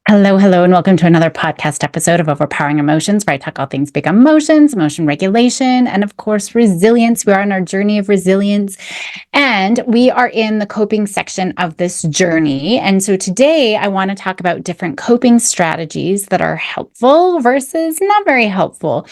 Hello, hello, and welcome to another podcast episode of Overpowering Emotions, where I talk all things big emotions, emotion regulation, and of course, resilience. We are on our journey of resilience, and we are in the coping section of this journey. And so today I want to talk about different coping strategies that are helpful versus not very helpful.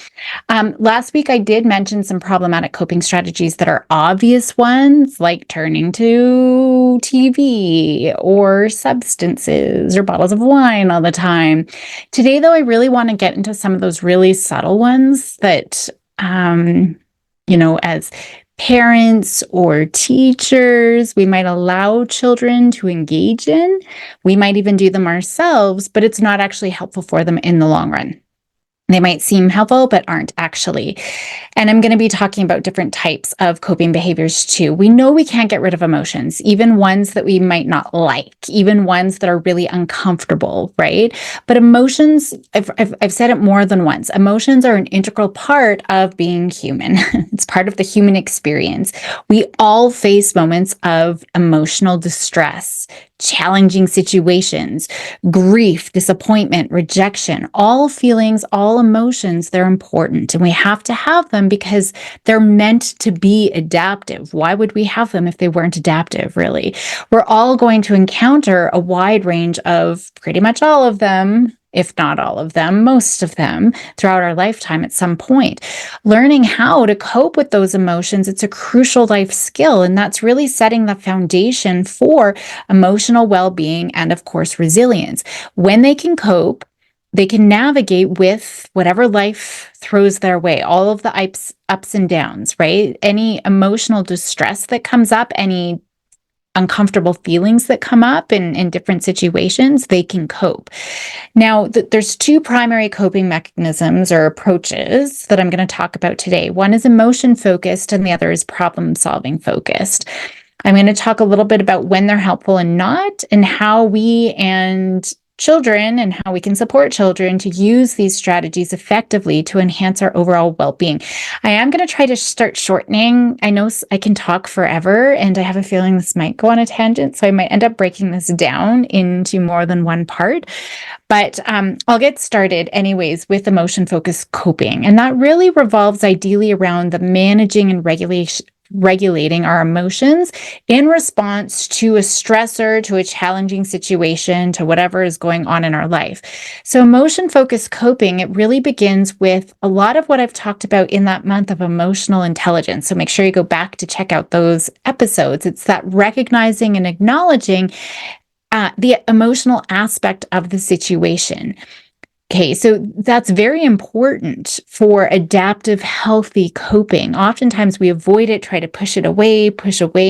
Last week, I did mention some problematic coping strategies that are obvious ones, like turning to TV or substances or bottles of wine all the time. Today, though, I really want to get into some of those really subtle ones that, as parents or teachers, we might allow children to engage in. We might even do them ourselves, but it's not actually helpful for them in the long run. They might seem helpful, but aren't actually. And I'm going to be talking about different types of coping behaviors too. We know we can't get rid of emotions, even ones that we might not like, even ones that are really uncomfortable, right? But emotions, I've said it more than once, emotions are an integral part of being human. It's part of the human experience. We all face moments of emotional distress, challenging situations, grief, disappointment, rejection, all feelings, all emotions, they're important. And we have to have them because they're meant to be adaptive. Why would we have them if they weren't adaptive, really? We're all going to encounter a wide range of pretty much all of them, if not all of them, most of them throughout our lifetime at some point. Learning how to cope with those emotions, it's a crucial life skill, and that's really setting the foundation for emotional well-being and, of course, resilience. When they can cope, they can navigate with whatever life throws their way, all of the ups and downs, right? Any emotional distress that comes up, any uncomfortable feelings that come up in different situations, they can cope. Now, there's two primary coping mechanisms or approaches that I'm going to talk about today. One is emotion focused and the other is problem solving focused. I'm going to talk a little bit about when they're helpful and not, and how we and children and how we can support children to use these strategies effectively to enhance our overall well-being. I am going to try to start shortening. I know I can talk forever, and I have a feeling this might go on a tangent, so I might end up breaking this down into more than one part. But I'll get started anyways with emotion-focused coping. And that really revolves ideally around the managing and regulating our emotions in response to a stressor, to a challenging situation, to whatever is going on in our life. So emotion-focused coping, it really begins with a lot of what I've talked about in that month of emotional intelligence. So make sure you go back to check out those episodes. It's that recognizing and acknowledging the emotional aspect of the situation. Okay, so that's very important for adaptive, healthy coping. Oftentimes we avoid it, try to push away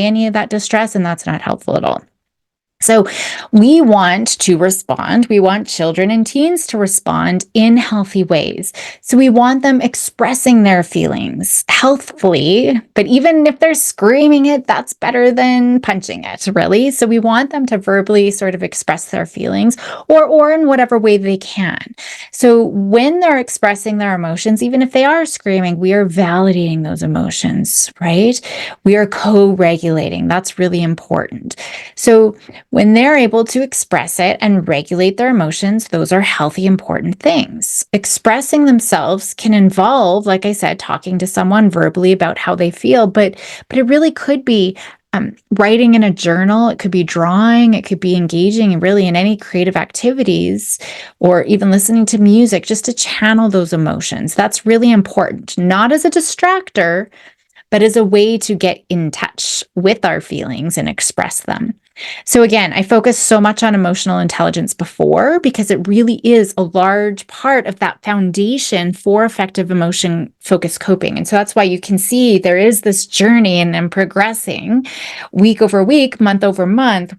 any of that distress, and that's not helpful at all. So we want to respond. We want children and teens to respond in healthy ways. So we want them expressing their feelings healthfully, but even if they're screaming it, that's better than punching it, really. So we want them to verbally sort of express their feelings or in whatever way they can. So when they're expressing their emotions, even if they are screaming, we are validating those emotions, right? We are co-regulating. That's really important. So when they're able to express it and regulate their emotions, those are healthy, important things. Expressing themselves can involve, like I said, talking to someone verbally about how they feel, but it really could be writing in a journal, it could be drawing, it could be engaging really in any creative activities, or even listening to music just to channel those emotions. That's really important, not as a distractor, but as a way to get in touch with our feelings and express them. So again, I focused so much on emotional intelligence before because it really is a large part of that foundation for effective emotion-focused coping. And so that's why you can see there is this journey, and I'm progressing week over week, month over month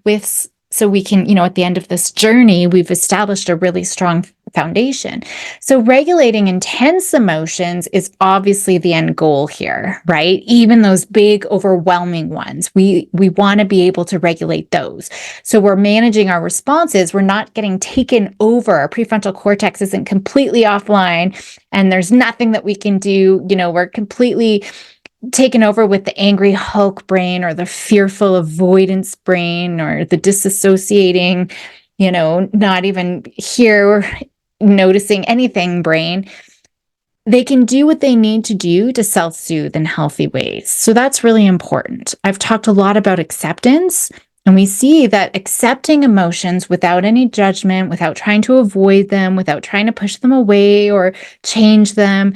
so we can, at the end of this journey, we've established a really strong foundation. So regulating intense emotions is obviously the end goal here, right? Even those big, overwhelming ones, we want to be able to regulate those. So we're managing our responses. We're not getting taken over. Our prefrontal cortex isn't completely offline, and there's nothing that we can do. We're completely taken over with the angry Hulk brain or the fearful avoidance brain or the disassociating not even here noticing anything brain. They can do what they need to do to self-soothe in healthy ways. So that's really important. I've talked a lot about acceptance, and we see that accepting emotions without any judgment, without trying to avoid them, without trying to push them away or change them,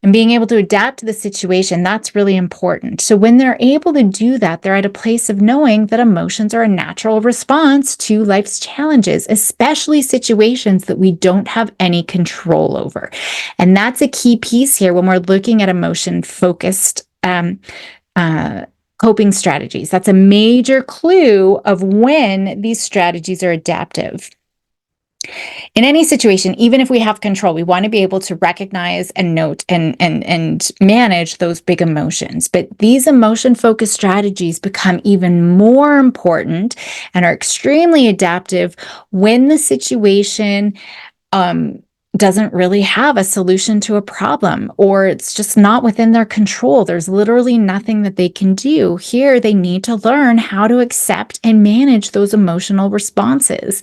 and being able to adapt to the situation, that's really important. So when they're able to do that, they're at a place of knowing that emotions are a natural response to life's challenges, especially situations that we don't have any control over. And that's a key piece here when we're looking at emotion-focused coping strategies. That's a major clue of when these strategies are adaptive. In any situation, even if we have control, we want to be able to recognize and note and manage those big emotions. But these emotion-focused strategies become even more important and are extremely adaptive when the situation doesn't really have a solution to a problem, or it's just not within their control. There's literally nothing that they can do. Here, they need to learn how to accept and manage those emotional responses.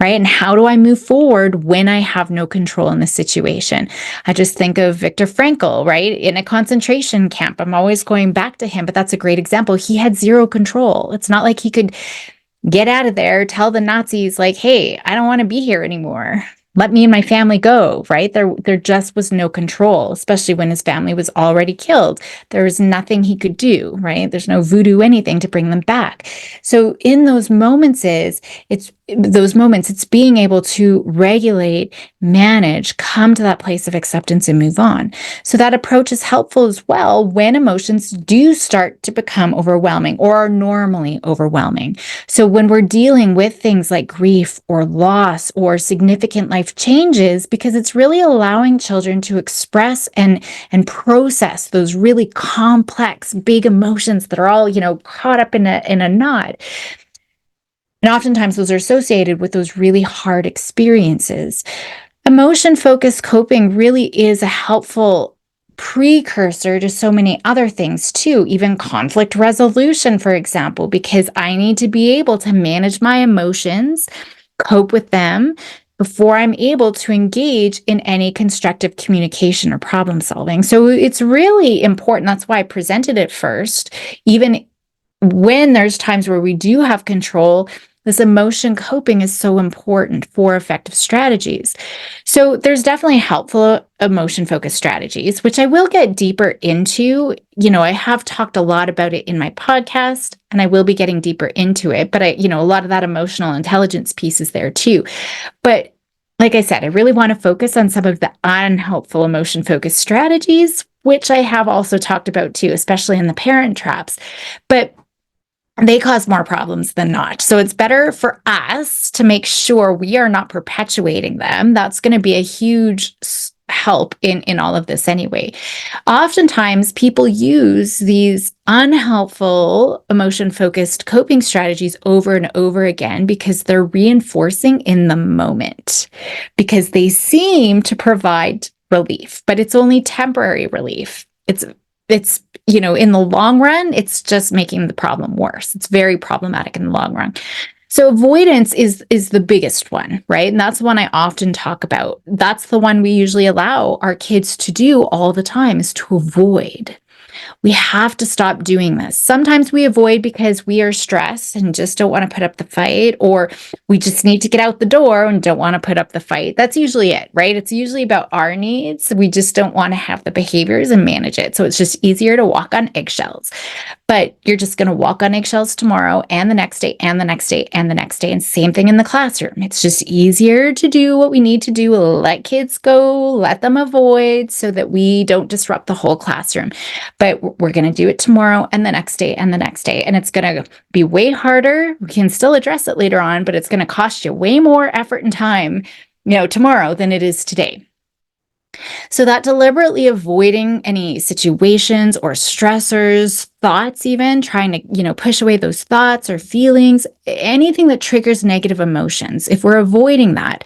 Right? And how do I move forward when I have no control in the situation? I just think of Viktor Frankl, right? In a concentration camp. I'm always going back to him, but that's a great example. He had zero control. It's not like he could get out of there, tell the Nazis, like, hey, I don't want to be here anymore. Let me and my family go, right? There just was no control, especially when his family was already killed. There was nothing he could do, right? There's no voodoo anything to bring them back. So in those moments, it's being able to regulate, manage, come to that place of acceptance and move on. So that approach is helpful as well when emotions do start to become overwhelming or are normally overwhelming. So when we're dealing with things like grief or loss or significant life changes, because it's really allowing children to express and process those really complex, big emotions that are all, caught up in a knot. And oftentimes those are associated with those really hard experiences. Emotion-focused coping really is a helpful precursor to so many other things too, even conflict resolution, for example, because I need to be able to manage my emotions, cope with them before I'm able to engage in any constructive communication or problem solving. So it's really important. That's why I presented it first. Even when there's times where we do have control, this emotion coping is so important for effective strategies. So there's definitely helpful emotion-focused strategies, which I will get deeper into. I have talked a lot about it in my podcast, and I will be getting deeper into it. But a lot of that emotional intelligence piece is there too. But like I said, I really want to focus on some of the unhelpful emotion-focused strategies, which I have also talked about too, especially in the parent traps. But they cause more problems than not. So it's better for us to make sure we are not perpetuating them. That's going to be a huge help in all of this anyway. Oftentimes, people use these unhelpful emotion-focused coping strategies over and over again because they're reinforcing in the moment, because they seem to provide relief, but it's only temporary relief. It's in the long run, it's just making the problem worse. It's very problematic in the long run. So avoidance is the biggest one, right? And that's the one I often talk about. That's the one we usually allow our kids to do all the time, is to avoid. We have to stop doing this. Sometimes we avoid because we are stressed and just don't want to put up the fight, or we just need to get out the door and don't want to put up the fight. That's usually it, right? It's usually about our needs. We just don't want to have the behaviors and manage it. So it's just easier to walk on eggshells. But you're just going to walk on eggshells tomorrow and the next day and the next day and the next day. And same thing in the classroom. It's just easier to do what we need to do. Let kids go, let them avoid, so that we don't disrupt the whole classroom. But we're going to do it tomorrow and the next day and the next day. And it's going to be way harder. We can still address it later on, but it's going to cost you way more effort and time, tomorrow than it is today. So that deliberately avoiding any situations or stressors, thoughts, even trying to, push away those thoughts or feelings, anything that triggers negative emotions, if we're avoiding that.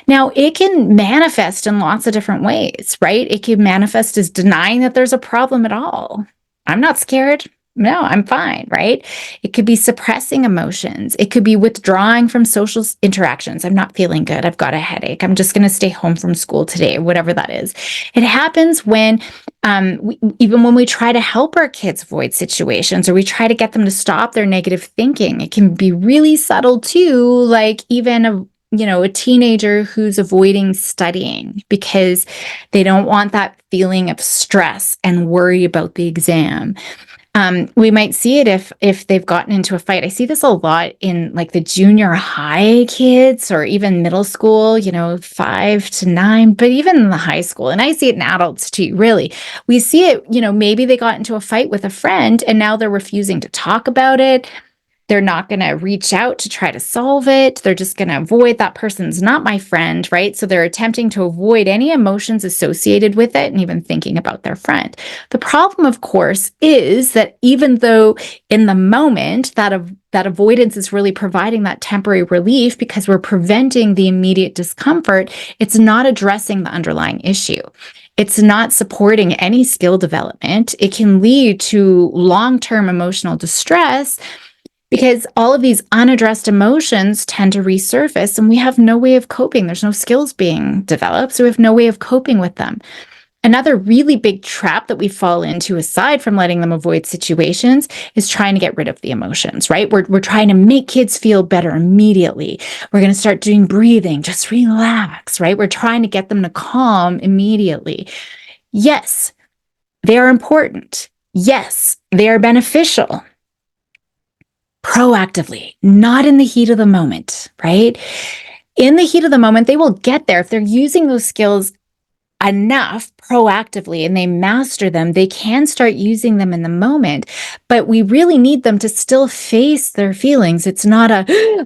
Now, it can manifest in lots of different ways, right? It can manifest as denying that there's a problem at all. I'm not scared. No, I'm fine, right? It could be suppressing emotions. It could be withdrawing from social interactions. I'm not feeling good. I've got a headache. I'm just going to stay home from school today, or whatever that is. It happens when, even when we try to help our kids avoid situations, or we try to get them to stop their negative thinking. It can be really subtle too, like even a teenager who's avoiding studying because they don't want that feeling of stress and worry about the exam. We might see it if they've gotten into a fight. I see this a lot in like the junior high kids or even middle school, 5 to 9, but even in the high school. And I see it in adults too, really. We see it, maybe they got into a fight with a friend and now they're refusing to talk about it. They're not going to reach out to try to solve it. They're just going to avoid that person's not my friend, right? So they're attempting to avoid any emotions associated with it and even thinking about their friend. The problem, of course, is that even though in the moment that avoidance is really providing that temporary relief because we're preventing the immediate discomfort, it's not addressing the underlying issue. It's not supporting any skill development. It can lead to long-term emotional distress because all of these unaddressed emotions tend to resurface and we have no way of coping. There's no skills being developed, so we have no way of coping with them. Another really big trap that we fall into, aside from letting them avoid situations, is trying to get rid of the emotions, right? We're trying to make kids feel better immediately. We're going to start doing breathing, just relax, right? We're trying to get them to calm immediately. Yes, they are important. Yes, they are beneficial. Proactively, not in the heat of the moment, right? In the heat of the moment, they will get there. If they're using those skills enough proactively and they master them, they can start using them in the moment. But we really need them to still face their feelings. It's not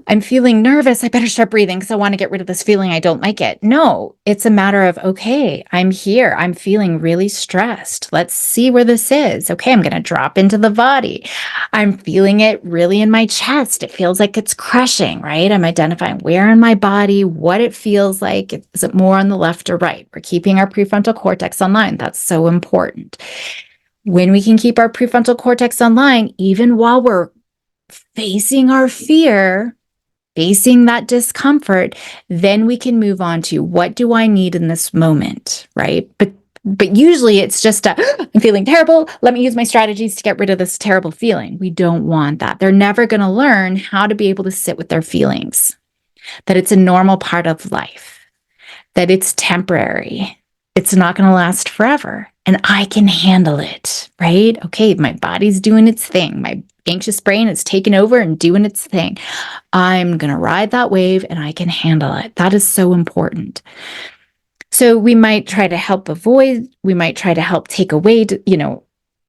I'm feeling nervous, I better start breathing because I want to get rid of this feeling, I don't like it. No, it's a matter of, okay, I'm here, I'm feeling really stressed. Let's see where this is. Okay, I'm going to drop into the body. I'm feeling it really in my chest. It feels like it's crushing, right? I'm identifying where in my body, what it feels like. Is it more on the left or right? We're keeping our prefrontal cortex online. That's so important. When we can keep our prefrontal cortex online, even while we're facing our fear, facing that discomfort, then we can move on to what do I need in this moment, right? But usually it's just I'm feeling terrible. Let me use my strategies to get rid of this terrible feeling. We don't want that. They're never going to learn how to be able to sit with their feelings, that it's a normal part of life, that it's temporary. It's not going to last forever. And I can handle it, right? Okay, my body's doing its thing. My anxious brain is taking over and doing its thing. I'm going to ride that wave and I can handle it. That is so important. So we might try to help avoid, we might try to help take away,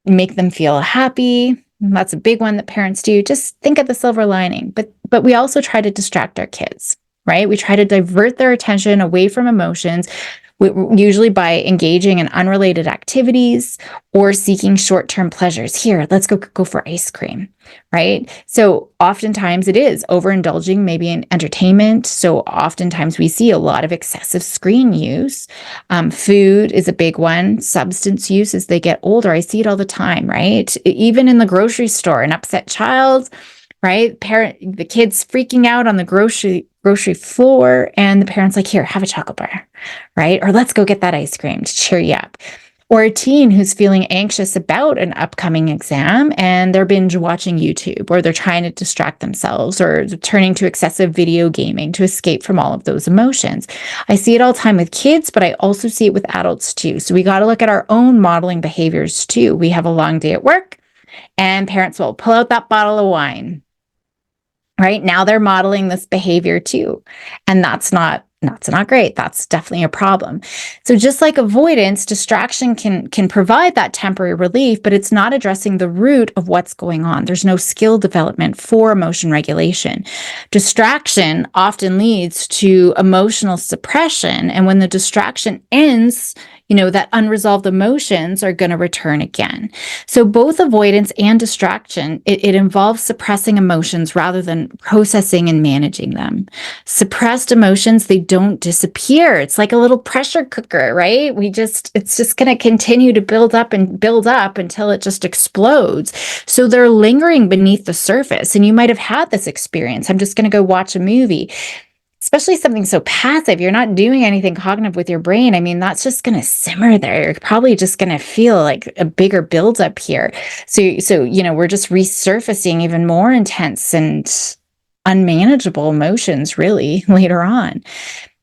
make them feel happy. That's a big one that parents do. Just think of the silver lining. But we also try to distract our kids, right? We try to divert their attention away from emotions, usually by engaging in unrelated activities or seeking short-term pleasures. Here, let's go for ice cream, right? So oftentimes it is overindulging, maybe in entertainment. So oftentimes we see a lot of excessive screen use. Food is a big one. Substance use as they get older. I see it all the time, right? Even in the grocery store, an upset child, right? The kid's freaking out on the grocery floor and the parent's like, here, have a chocolate bar, right? Or let's go get that ice cream to cheer you up. Or a teen who's feeling anxious about an upcoming exam and they're binge watching YouTube, or they're trying to distract themselves, or turning to excessive video gaming to escape from all of those emotions. I see it all the time with kids, but I also see it with adults too. So we got to look at our own modeling behaviors too. We have a long day at work and parents will pull out that bottle of wine. Right now they're modeling this behavior too. And that's not great. That's definitely a problem. So just like avoidance, distraction can provide that temporary relief, but it's not addressing the root of what's going on. There's no skill development for emotion regulation. Distraction often leads to emotional suppression. And when the distraction ends, that unresolved emotions are going to return again. So both avoidance and distraction, it involves suppressing emotions rather than processing and managing them. Suppressed emotions, they don't disappear. It's like a little pressure cooker, right? It's just going to continue to build up and build up until it just explodes. So they're lingering beneath the surface. And you might have had this experience. I'm just going to go watch a movie, especially something so passive. You're not doing anything cognitive with your brain. I mean, that's just going to simmer there. You're probably just going to feel like a bigger buildup here. So, we're just resurfacing even more intense and unmanageable emotions really later on.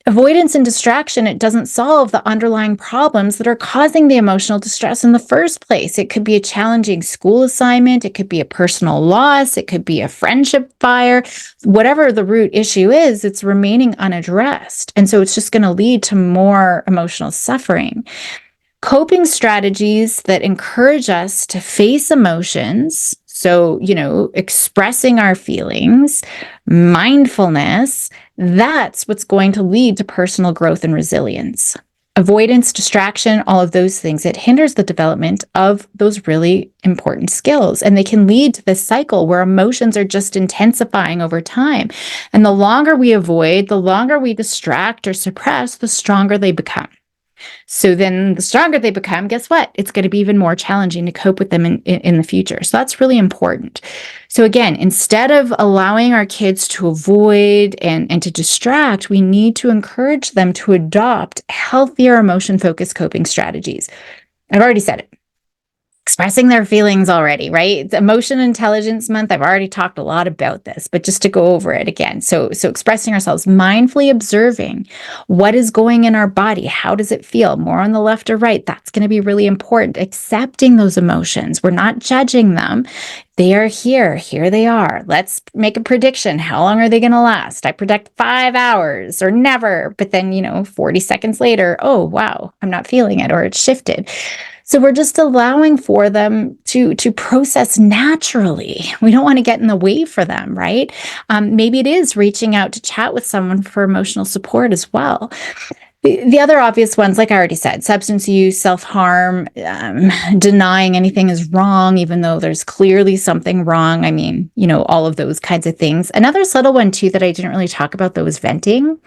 Avoidance and distraction, it doesn't solve the underlying problems that are causing the emotional distress in the first place. It could be a challenging school assignment. It could be a personal loss. It could be a friendship fire. Whatever the root issue is, it's remaining unaddressed. And so it's just going to lead to more emotional suffering. Coping strategies that encourage us to face emotions, so, expressing our feelings, mindfulness, that's what's going to lead to personal growth and resilience. Avoidance, distraction, all of those things, it hinders the development of those really important skills. And they can lead to this cycle where emotions are just intensifying over time. And the longer we avoid, the longer we distract or suppress, the stronger they become. So then the stronger they become, guess what? It's going to be even more challenging to cope with them in the future. So that's really important. So again, instead of allowing our kids to avoid and to distract, we need to encourage them to adopt healthier emotion-focused coping strategies. I've already said it. Expressing their feelings already, right? It's Emotion Intelligence Month. I've already talked a lot about this, but just to go over it again. So expressing ourselves, mindfully observing what is going in our body. How does it feel? More on the left or right? That's going to be really important. Accepting those emotions. We're not judging them. They are here. Here they are. Let's make a prediction. How long are they going to last? I predict 5 hours or never. But then, 40 seconds later, oh, wow, I'm not feeling it, or it's shifted. So we're just allowing for them to process naturally. We don't want to get in the way for them, right? Maybe it is reaching out to chat with someone for emotional support as well. The other obvious ones, like I already said, substance use, self-harm, denying anything is wrong, even though there's clearly something wrong. I mean, all of those kinds of things. Another subtle one too that I didn't really talk about, though, is venting.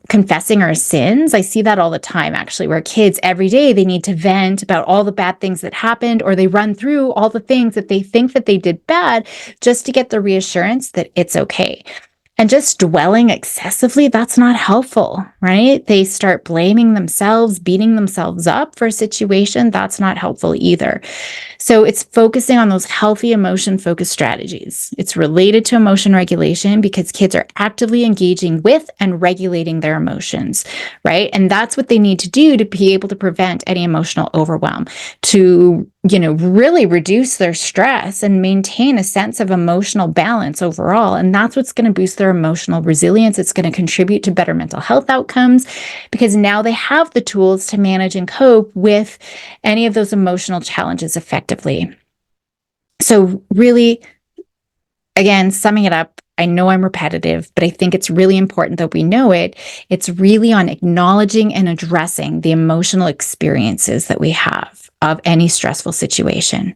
Confessing our sins. I see that all the time, actually, where kids every day, they need to vent about all the bad things that happened, or they run through all the things that they think that they did bad just to get the reassurance that it's okay. And just dwelling excessively, that's not helpful, right? They start blaming themselves, beating themselves up for a situation. That's not helpful either. So it's focusing on those healthy emotion-focused strategies. It's related to emotion regulation because kids are actively engaging with and regulating their emotions, right? And that's what they need to do to be able to prevent any emotional overwhelm, to really reduce their stress and maintain a sense of emotional balance overall. And that's what's going to boost their emotional resilience. It's going to contribute to better mental health outcomes because now they have the tools to manage and cope with any of those emotional challenges effectively. So really, again, summing it up, I know I'm repetitive, but I think it's really important that we know it. It's really on acknowledging and addressing the emotional experiences that we have of any stressful situation.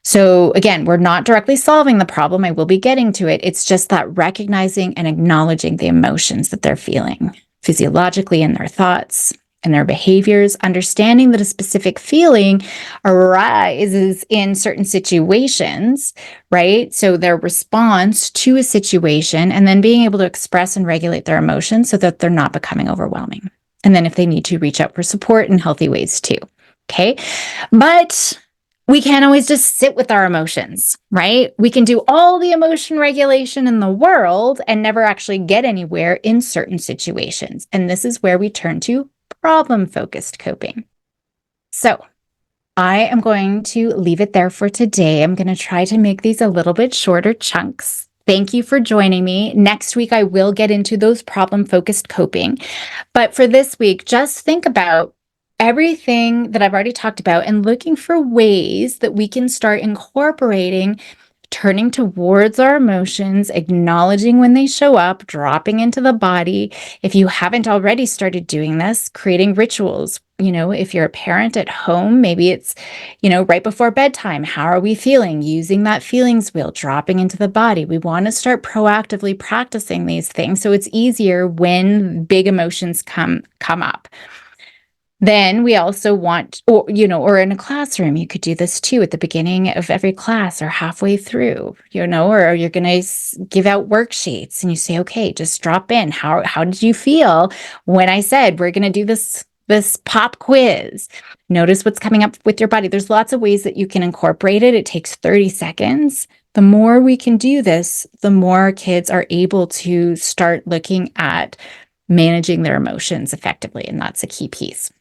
So again, we're not directly solving the problem. I will be getting to it. It's just that recognizing and acknowledging the emotions that they're feeling physiologically in their thoughts and their behaviors, understanding that a specific feeling arises in certain situations, right? So their response to a situation, and then being able to express and regulate their emotions so that they're not becoming overwhelming. And then if they need to, reach out for support in healthy ways too. Okay. But we can't always just sit with our emotions, right? We can do all the emotion regulation in the world and never actually get anywhere in certain situations. And this is where we turn to problem-focused coping. So I am going to leave it there for today. I'm going to try to make these a little bit shorter chunks. Thank you for joining me. Next week, I will get into those problem-focused coping. But for this week, just think about everything that I've already talked about and looking for ways that we can start incorporating turning towards our emotions, acknowledging when they show up, dropping into the body. If you haven't already started doing this, creating rituals. If you're a parent at home, maybe it's, right before bedtime. How are we feeling? Using that feelings wheel, dropping into the body. We want to start proactively practicing these things so it's easier when big emotions come up. Then we also want, or in a classroom, you could do this too at the beginning of every class or halfway through, or you're going to give out worksheets and you say, okay, just drop in. How did you feel when I said we're going to do this pop quiz? Notice what's coming up with your body. There's lots of ways that you can incorporate it. It takes 30 seconds. The more we can do this, the more kids are able to start looking at managing their emotions effectively. And that's a key piece.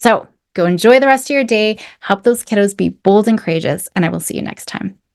So go enjoy the rest of your day, help those kiddos be bold and courageous, and I will see you next time.